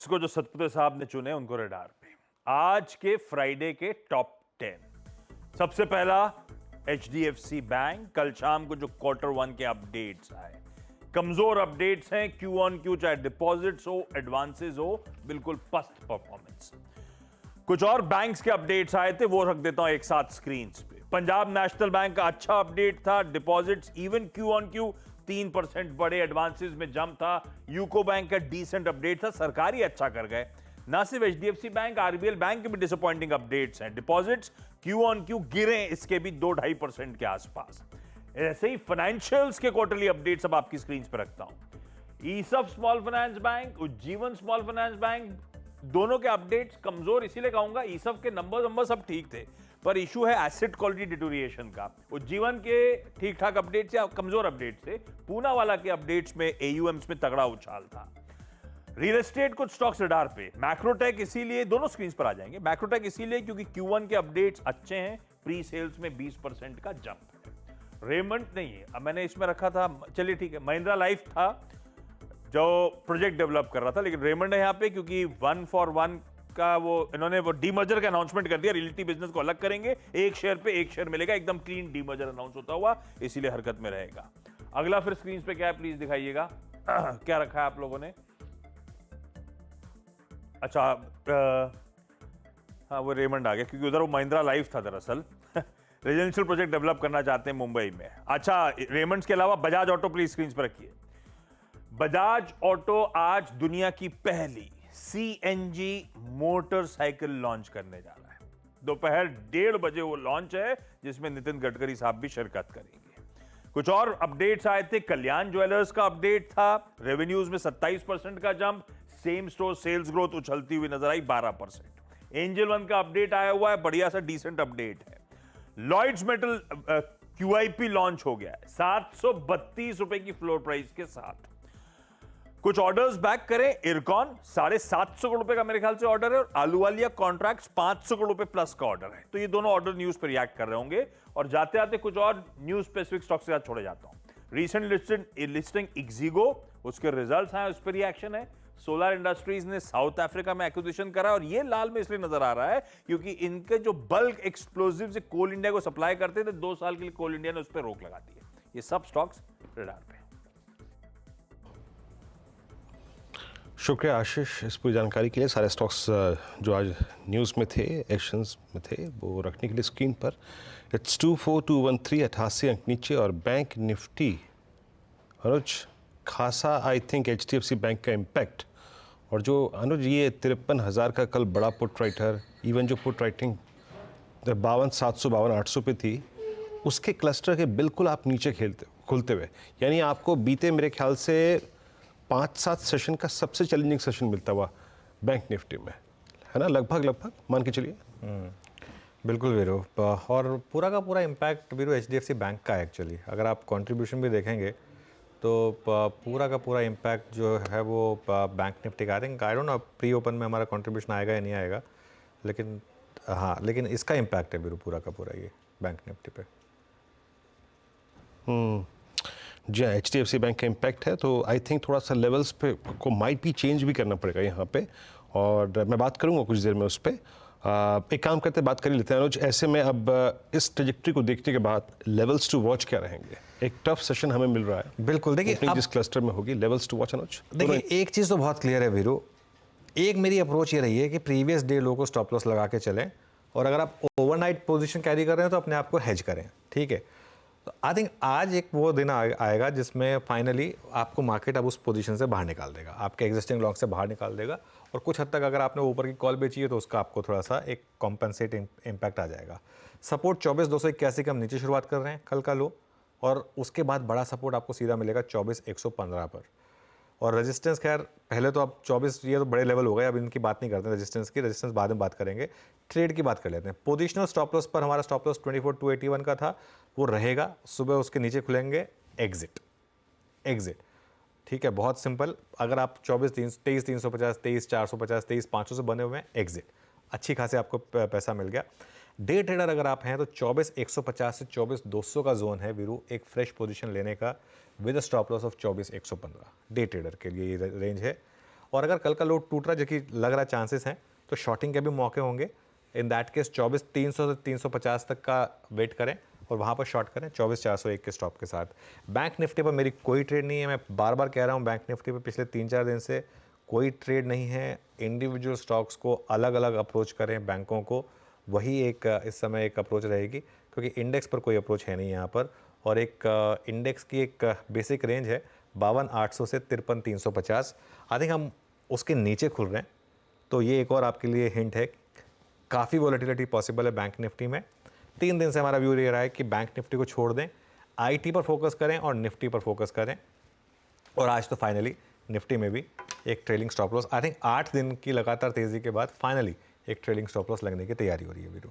इसको जो सतपुते साहब ने चुने उनको रडार पे। आज के फ्राइडे के टॉप 10। सबसे पहला एचडीएफसी बैंक। कल शाम को जो Q1 के अपडेट्स आए, कमजोर अपडेट्स हैं क्यू ऑन क्यू, चाहे डिपॉजिट्स हो एडवांसेस हो, बिल्कुल पस्त परफॉर्मेंस। कुछ और बैंक्स के अपडेट्स आए थे, वो रख देता हूं एक साथ स्क्रीन पे। पंजाब नेशनल बैंक का अच्छा अपडेट था, deposits even Q on Q 3% बढ़े, एडवांसेस में जंप था। यूको बैंक का डिसेंट अपडेट था, सरकारी अच्छा कर गए। ना सिर्फ एचडीएफसी बैंक, आरबीएल बैंक के भी डिसअपॉइंटिंग अपडेट्स हैं। डिपॉजिट्स क्यू ऑन क्यू गिरे, इसके भी 2-2.5% के आसपास। ऐसे ही फाइनेंशियल्स के क्वार्टरली अपडेट्स अब आपकी स्क्रीन पर रखता हूं। ESAF small finance bank, Ujjivan small finance bank, दोनों के अपडेट्स कमजोर इसीलिए कहूंगा। ईसफ के नंबर सब ठीक थे, पर इशू है एसेट क्वालिटी डिटोरिएशन का। उज्जीवन के ठीक ठाक अपडेट्स या कमजोर अपडेट्स थे। पूनावाला के अपडेट्स में एयूएम्स में तगड़ा उछाल था। रियल एस्टेट कुछ स्टॉक्स रडार पे। मैक्रोटेक इसीलिए, दोनों स्क्रीन पर आ जाएंगे। मैक्रोटेक इसीलिए क्योंकि Q1 के अपडेट्स अच्छे हैं, प्री सेल्स में 20% का जंप है। रेमंड नहीं है, अब मैंने इसमें रखा था, चलिए ठीक है, महिंद्रा लाइफ था जो प्रोजेक्ट डेवलप कर रहा था, लेकिन रेमंड है यहां पे क्योंकि 1 for 1 का इन्होंने वो डीमर्जर का अनाउंसमेंट कर दिया। रियलिटी बिजनेस को अलग करेंगे, एक शेयर पे एक शेयर मिलेगा, एकदम क्लीन डीमर्जर अनाउंस होता हुआ, इसीलिए हरकत में रहेगा। अगला फिर स्क्रीन पे क्या है प्लीज दिखाइएगा। क्या रखा है आप लोगों ने? अच्छा, हाँ वो रेमंड आ गया क्योंकि उधर वो महिंद्रा लाइफ था दरअसल। रेजिडेंशियल प्रोजेक्ट डेवलप करना चाहते हैं मुंबई में। अच्छा, रेमंड्स के अलावा बजाज ऑटो प्लीज स्क्रीन पर रखिए। बजाज ऑटो आज दुनिया की पहली सीएनजी मोटरसाइकिल लॉन्च करने जा रहा है। दोपहर 1:30 बजे वो लॉन्च है, जिसमें नितिन गडकरी साहब भी शिरकत करेंगे। कुछ और अपडेट्स आए थे। कल्याण ज्वेलर्स का अपडेट था, रेवेन्यूज में 27% का jump, same store sales growth उछलती हुई नजर आई 12%। एंजल वन का अपडेट आया हुआ है, बढ़िया सा डिसेंट अपडेट है। लॉयड्स मेटल क्यूआईपी लॉन्च हो गया है 732 रुपए की फ्लोर प्राइस के साथ। कुछ ऑर्डर्स बैक करें। इरकॉन 750 करोड़ रुपए का मेरे ख्याल से ऑर्डर है, और आलूवालिया कॉन्ट्रैक्ट्स 500 करोड़ रुपए प्लस का ऑर्डर है। तो ये दोनों ऑर्डर न्यूज पर रिएक्ट कर रहे होंगे। और जाते आते कुछ और न्यूज स्पेसिफिक स्टॉक्स के साथ छोड़े जाता हूं। रीसेंट लिस्टिंग इक्जिगो, उसके रिजल्ट्स आए, उस पर रिएक्शन है। सोलर इंडस्ट्रीज ने साउथ अफ्रीका में एक्विजिशन करा, और ये लाल में इसलिए नजर आ रहा है क्योंकि इनके जो बल्क एक्सप्लोजिव से कोल इंडिया को सप्लाई करते थे, 2 साल के लिए कोल इंडिया ने उस पर रोक लगा दी है। ये सब स्टॉक्स रडार पे। शुक्रिया आशीष इस पूरी जानकारी के लिए। सारे स्टॉक्स जो आज न्यूज़ में थे, एक्शंस में थे, वो रखने के लिए स्क्रीन पर। इट्स 24213, 88 अंक नीचे। और बैंक निफ्टी अनुज खासा, आई थिंक एचडीएफसी बैंक का इम्पैक्ट, और जो अनुज ये 53,000 का कल बड़ा पुट राइटर, इवन जो पुट राइटिंग 52,700 52,800 पे थी, उसके क्लस्टर के बिल्कुल आप नीचे खुलते हुए, यानी आपको बीते मेरे ख्याल से 5-7 सेशन का सबसे चैलेंजिंग सेशन मिलता हुआ बैंक निफ्टी में, है ना, लगभग मान के चलिए। बिल्कुल वीरू, और पूरा का पूरा इम्पैक्ट वीरू एचडीएफसी बैंक का है एक्चुअली। अगर आप कंट्रीब्यूशन भी देखेंगे तो पूरा का पूरा इम्पैक्ट जो है वो बैंक निफ्टी का। I don't know pre open में हमारा कंट्रीब्यूशन आएगा या नहीं आएगा, लेकिन हाँ, लेकिन इसका इम्पैक्ट है वीरू पूरा का पूरा ये बैंक निफ्टी पे। जी हाँ, एचडीएफसी बैंक का इम्पैक्ट है, तो आई थिंक थोड़ा सा लेवल्स पे को माइट भी चेंज भी करना पड़ेगा यहाँ पे, और मैं बात करूँगा कुछ देर में उस पर। एक काम करते बात कर ही लेते हैं अनुज। ऐसे में अब इस ट्रेजेक्ट्री को देखने के बाद लेवल्स टू वॉच क्या रहेंगे? एक टफ सेशन हमें मिल रहा है। बिल्कुल, देखिए जिस क्लस्टर में होगी, लेवल्स टू वॉच अनुज। देखिए एक चीज़ तो बहुत क्लियर है वीरू, एक मेरी अप्रोच ये रही है कि प्रीवियस डे लो को स्टॉप लॉस लगा के चलें, और अगर आप ओवरनाइट पोजीशन कैरी कर रहे हैं तो अपने आप को हेज करें, ठीक है। तो आई थिंक आज एक वो दिन आएगा जिसमें फाइनली आपको मार्केट अब उस पोजीशन से बाहर निकाल देगा, आपके एग्जिस्टिंग लॉन्ग से बाहर निकाल देगा, और कुछ हद तक अगर आपने ऊपर की कॉल बेची है तो उसका आपको थोड़ा सा एक कॉम्पेंसेट इम्पैक्ट आ जाएगा। सपोर्ट 24,281 के हम नीचे शुरुआत कर रहे हैं कल का लो, और उसके बाद बड़ा सपोर्ट आपको सीधा मिलेगा 24,115 पर। और रेजिस्टेंस, खैर पहले तो अब 24, ये तो बड़े लेवल हो गए, अब इनकी बात नहीं करते रेजिस्टेंस की, रेजिस्टेंस बाद में बात करेंगे। ट्रेड की बात कर लेते हैं। पोजिशनल स्टॉप लॉस पर हमारा स्टॉप लॉस 24,281 का था, वो रहेगा। सुबह उसके नीचे खुलेंगे, एग्जिट, ठीक है, बहुत सिंपल। अगर आप 23,350, 23,450, 23,500 से बने हुए हैं, एग्जिट, अच्छी खासी आपको पैसा मिल गया। डे ट्रेडर अगर आप हैं तो 24,150 से 24,200 का जोन है वीरू एक फ्रेश पोजीशन लेने का, with stop loss of 24,115। Day trader के लिए ये रेंज है। और अगर कल का लो टूट रहा है, जो कि लग रहा चांसेस हैं, तो शॉर्टिंग के भी मौके होंगे। इन दैट केस 24,300 से 350 तक का वेट करें और वहाँ पर शॉर्ट करें 24,401 के स्टॉप के साथ। बैंक निफ्टी पर मेरी कोई ट्रेड नहीं है, मैं बार बार कह रहा हूँ, बैंक निफ्टी पर पिछले 3-4 दिन से कोई ट्रेड नहीं है। इंडिविजुअल स्टॉक्स को अलग अलग अप्रोच करें, बैंकों को, वही एक इस समय एक अप्रोच रहेगी, क्योंकि इंडेक्स पर कोई अप्रोच है नहीं यहाँ पर। और एक इंडेक्स की एक बेसिक रेंज है 52,800 से 53,350। आई थिंक हम उसके नीचे खुल रहे हैं, तो ये एक और आपके लिए हिंट है। काफ़ी वॉलेटिलिटी पॉसिबल है बैंक निफ्टी में। 3 दिन से हमारा व्यू ये रहा है कि बैंक निफ्टी को छोड़ दें, आईटी पर फोकस करें और निफ्टी पर फोकस करें। और आज तो फाइनली निफ्टी में भी एक trailing stop loss, I think 8 दिन की लगातार तेज़ी के बाद फाइनली एक ट्रेलिंग स्टॉप लॉस लगने की तैयारी हो रही है वीरू।